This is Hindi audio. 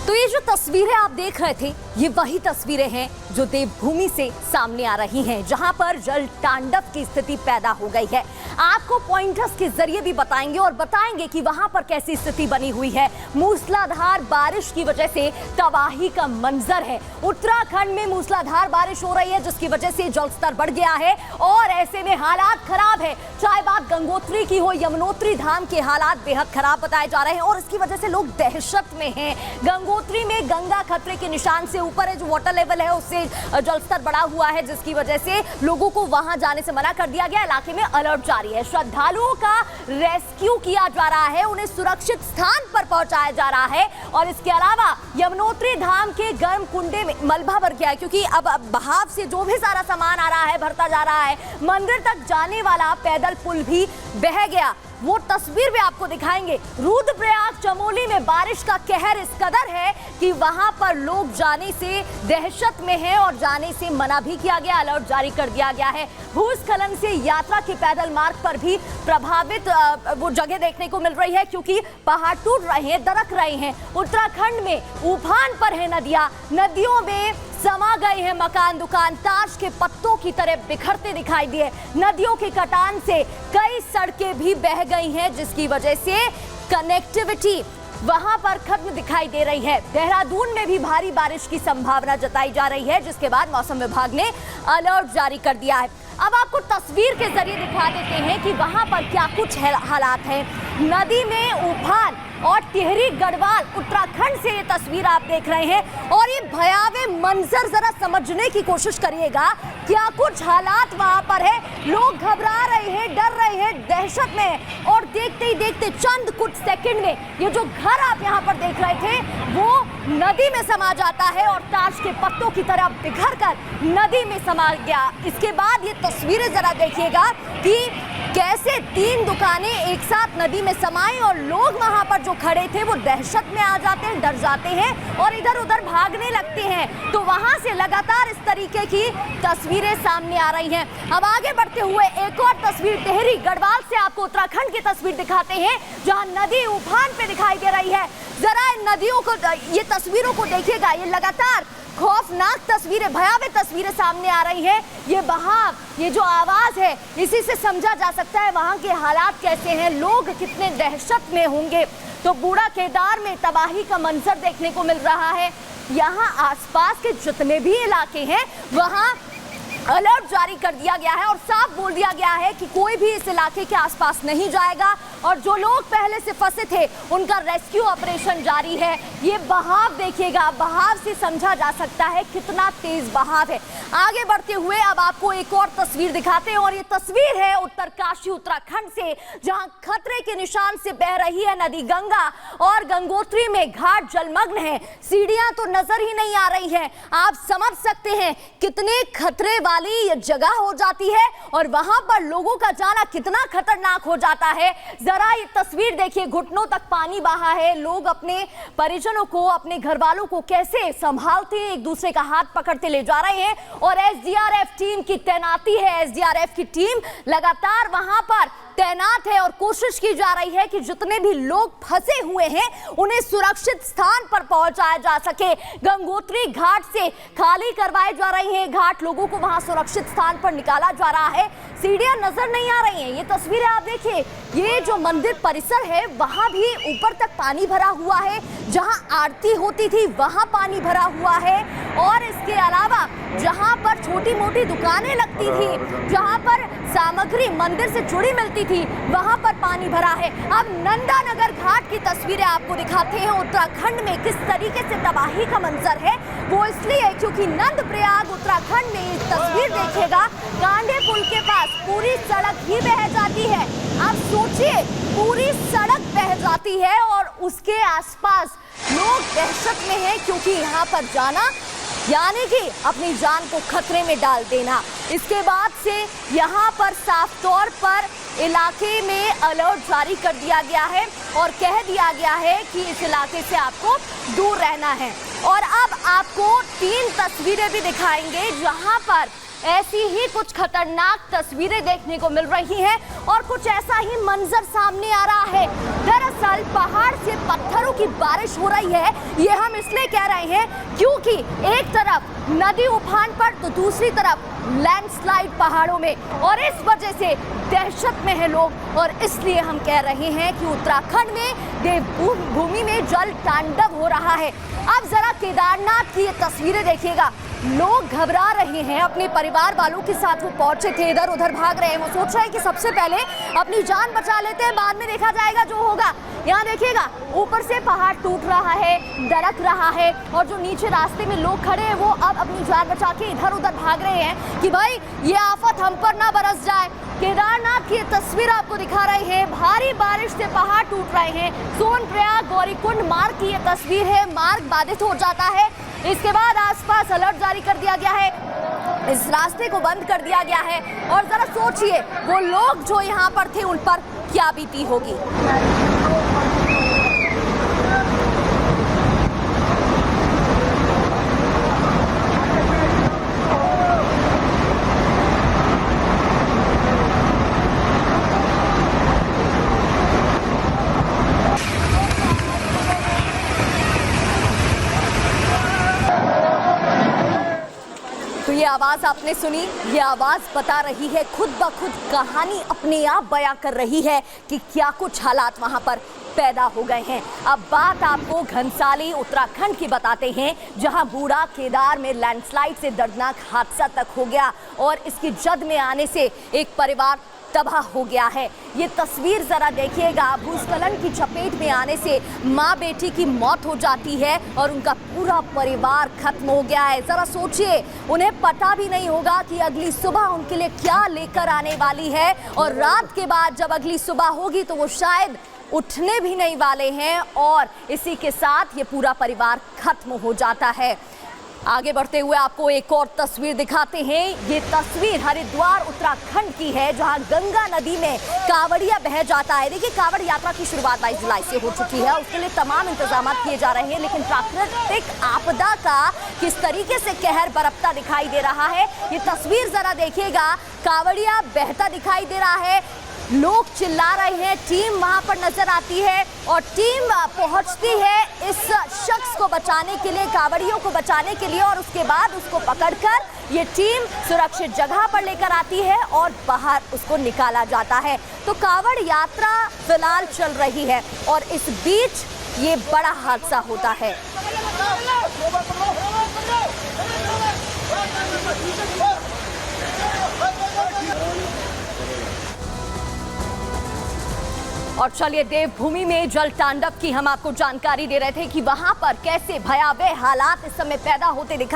तो ये जो तस्वीरें आप देख रहे थे, ये वही तस्वीरें हैं जो देवभूमि से सामने आ रही हैं, जहां पर जल तांडव की स्थिति पैदा हो गई है। आपको पॉइंटर्स के जरिए भी बताएंगे और बताएंगे कि वहां पर कैसी स्थिति बनी हुई है। मूसलाधार बारिश की वजह से तबाही का मंजर है। उत्तराखंड में मूसलाधार बारिश हो रही है, जिसकी वजह से जलस्तर बढ़ गया है और ऐसे में हालात खराब है। चाहे बात गंगोत्री की हो, यमुनोत्री धाम के हालात बेहद खराब बताए जा रहे हैं और इसकी वजह से लोग दहशत में हैं। गंगोत्री में गंगा खतरे के निशान से ऊपर है, जो वाटर लेवल है उससे जलस्तर बढ़ा हुआ है, जिसकी वजह से लोगों को वहां जाने से मना कर दिया गया। इलाके में अलर्ट जारी है। श्रद्धालुओं का रेस्क्यू किया जा रहा है, उन्हें सुरक्षित स्थान पर पहुंचाया जा रहा है। और इसके अलावा यमुनोत्री धाम के गर्म कुंडे में मलबा भर गया है, क्योंकि अब बहाव से जो भी सारा सामान आ रहा है भरता जा रहा है। मंदिर तक जाने वाला पैदल पुल भी बह गया। वो तस्वीर भी आपको दिखाएंगे। रुद्रप्रयाग चमोली में बारिश का कहर इस कदर है कि वहां पर लोग जाने से दहशत में हैं और जाने से मना भी किया गया, अलर्ट जारी कर दिया गया है। भूस्खलन से यात्रा के पैदल मार्ग पर भी प्रभावित वो जगह देखने को मिल रही है, क्योंकि पहाड़ टूट रहे हैं, दरक रहे हैं। उत्तराखंड में उफान पर है नदियां, नदियों में समा गए हैं मकान दुकान, ताश के पत्तों की तरह बिखरते दिखाई दिए। नदियों के कटान से कई सड़कें भी बह गई हैं, जिसकी वजह से कनेक्टिविटी वहां पर खत्म दिखाई दे रही है। देहरादून में भी भारी बारिश की संभावना जताई जा रही है, जिसके बाद मौसम विभाग ने अलर्ट जारी कर दिया है। अब आपको तस्वीर के जरिए दिखा देते हैं कि वहां पर क्या कुछ हालात हैं। नदी में उफान और टिहरी गढ़वाल उत्तराखंड से ये तस्वीर आप देख रहे हैं और ये भयावह मंजर जरा समझने की कोशिश करिएगा। क्या कुछ हालात वहां पर है। लोग घबरा रहे हैं, डर रहे हैं, दहशत में, और देखते ही देखते चंद कुछ सेकंड में ये जो घर आप यहाँ पर देख रहे थे वो नदी में समा जाता है और ताश के पत्तों की तरह बिखर कर नदी में समा गया। इसके बाद ये तस्वीरें जरा देखिएगा कि कैसे 3 दुकानें एक साथ नदी में समाई और लोग वहां पर जो खड़े थे वो दहशत में आ जाते हैं, डर जाते हैं और इधर उधर भागने लगते हैं। तो वहां से लगातार इस तरीके की तस्वीरें सामने आ रही हैं। अब आगे बढ़ते हुए एक और तस्वीर टिहरी गढ़वाल से आपको उत्तराखंड की तस्वीर दिखाते हैं, जहां नदी उफान पे दिखाई दे रही है। जरा इन नदियों को, ये तस्वीरों को देखिएगा, ये लगातार खौफनाक तस्वीरें, भयावह तस्वीरें सामने आ रही हैं। ये बहाव, ये जो आवाज है, इसी से समझा जा सकता है वहां के हालात कैसे हैं, लोग कितने दहशत में होंगे। तो बूढ़ा केदार में तबाही का मंजर देखने को मिल रहा है। यहाँ आसपास के जितने भी इलाके हैं वहां अलर्ट जारी कर दिया गया है और साफ बोल दिया गया है कि कोई भी इस इलाके के आसपास नहीं जाएगा और जो लोग पहले से फंसे थे उनका रेस्क्यू ऑपरेशन जारी है। ये बहाव देखिएगा, बहाव से समझा जा सकता है कितना तेज बहाव है। आगे बढ़ते हुए अब आपको एक और तस्वीर दिखाते हैं और ये तस्वीर है उत्तरकाशी उत्तराखंड से, जहां खतरे के निशान से बह रही है नदी गंगा और गंगोत्री में घाट जलमग्न है। सीढ़ियां तो नजर ही नहीं आ रही है। आप समझ सकते हैं कितने खतरे वाली ये जगह हो जाती है और वहां पर लोगों का जाना कितना खतरनाक हो जाता है। जरा ये तस्वीर देखिए, घुटनों तक पानी बहा है। लोग अपने परिजनों को, अपने घर वालों को कैसे संभालते, एक दूसरे का हाथ पकड़ते ले जा रहे हैं और एसडीआरएफ टीम की तैनाती है। एसडीआरएफ की टीम लगातार वहां पर तैनात है और कोशिश की जा रही है कि जितने भी लोग फंसे हुए हैं उन्हें सुरक्षित स्थान पर पहुंचाया जा सके। गंगोत्री घाट से खाली करवाए जा रहे हैं घाट, लोगों को वहां सुरक्षित स्थान पर निकाला जा रहा है। सीढ़ियां नजर नहीं आ रही हैं। ये तस्वीरें आप देखिए, ये जो मंदिर परिसर है वहां भी ऊपर तक पानी भरा हुआ है। जहां आरती होती थी वहां पानी भरा हुआ है और इसके अलावा जहां पर छोटी मोटी दुकानें लगती थी, जहां पर सामग्री मंदिर से जुड़ी मिलती थी, वहां पर पानी भरा है। अब नंदानगर घाट की तस्वीरें आपको दिखाते हैं। उत्तराखंड में किस तरीके से तबाही का मंजर है वो इसलिए क्योंकि नंदप्रयाग उत्तराखंड में इस तस्वीर देखिएगा, कांडे पुल के पास पूरी सड़क ही बह जाती है। आप सोचिए, पूरी सड़क बह जाती है और उसके आसपास लोग दहशत में हैं, क्योंकि यहाँ पर जाना यानी कि अपनी जान को खतरे में डाल देना। इसके बाद से यहाँ पर साफ तौर पर इलाके में अलर्ट जारी कर दिया गया है और कह दिया गया है कि इस इलाके से आपको दूर रहना है। और अब आपको 3 तस्वीरें भी दिखाएंगे जहाँ पर ऐसी ही कुछ खतरनाक तस्वीरें देखने को मिल रही हैं और कुछ ऐसा ही मंजर सामने आ रहा है। दरअसल पहाड़ से पत्थरों की बारिश हो रही है। ये हम इसलिए कह रहे हैं क्योंकि एक तरफ नदी उफान पर तो दूसरी तरफ लैंडस्लाइड पहाड़ों में, और इस वजह से दहशत में है लोग। और इसलिए हम कह रहे हैं कि उत्तराखंड में देवभूमि में जल तांडव हो रहा है। अब जरा केदारनाथ की ये तस्वीरें देखिएगा। लोग घबरा रहे हैं, अपने परिवार वालों के साथ वो पहुंचे थे, इधर उधर भाग रहे हैं। वो सोच रहे हैं कि सबसे पहले अपनी जान बचा लेते हैं, बाद में देखा जाएगा जो होगा। यहाँ देखिएगा, ऊपर से पहाड़ टूट रहा है, दरक रहा है, और जो नीचे रास्ते में लोग खड़े हैं वो अब अपनी जान बचा के इधर उधर भाग रहे हैं कि भाई ये आफत हम पर ना बरस जाए। केदारनाथ की तस्वीर आपको दिखा रही है। भारी बारिश से पहाड़ टूट रहे हैं। सोनप्रयाग गौरीकुंड मार्ग की ये तस्वीर है। मार्ग बाधित हो जाता है। इसके बाद आसपास अलर्ट जारी कर दिया गया है, इस रास्ते को बंद कर दिया गया है। और जरा सोचिए वो लोग जो यहाँ पर थे उन पर क्या बीती होगी। तो ये आवाज आपने सुनी, ये आवाज बता रही है, खुद ब खुद कहानी अपने आप बयां कर रही है कि क्या कुछ हालात वहां पर पैदा हो गए हैं। अब बात आपको घनसाली उत्तराखंड की बताते हैं, जहां बूढ़ा केदार में लैंडस्लाइड से दर्दनाक हादसा तक हो गया और इसकी जद में आने से एक परिवार तबाह हो गया है। ये तस्वीर जरा देखिएगा। भूस्खलन की चपेट में आने से माँ बेटी की मौत हो जाती है और उनका पूरा परिवार खत्म हो गया है। जरा सोचिए, उन्हें पता भी नहीं होगा कि अगली सुबह उनके लिए क्या लेकर आने वाली है, और रात के बाद जब अगली सुबह होगी तो वो शायद उठने भी नहीं वाले हैं, और इसी के साथ ये पूरा परिवार खत्म हो जाता है। आगे बढ़ते हुए आपको एक और तस्वीर दिखाते हैं। ये तस्वीर हरिद्वार उत्तराखंड की है, जहां गंगा नदी में कांवड़िया बह जाता है। देखिए, कांवड़ यात्रा की शुरुआत 22 जुलाई से हो चुकी है। उसके लिए तमाम इंतजाम किए जा रहे हैं, लेकिन प्राकृतिक आपदा का किस तरीके से कहर बरपता दिखाई दे रहा है। ये तस्वीर जरा देखिएगा। कांवड़िया बहता दिखाई दे रहा है, लोग चिल्ला रहे हैं, टीम वहां पर नजर आती है और टीम पहुंचती है इस शख्स को बचाने के लिए, कांवड़ियों को बचाने के लिए, और उसके बाद उसको पकड़कर ये टीम सुरक्षित जगह पर लेकर आती है और बाहर उसको निकाला जाता है। तो कांवड़ यात्रा फिलहाल चल रही है और इस बीच ये बड़ा हादसा होता है। और चलिए, देवभूमि में जल तांडव की हम आपको जानकारी दे रहे थे कि वहां पर कैसे भयावह हालात इस समय पैदा होते दिखाई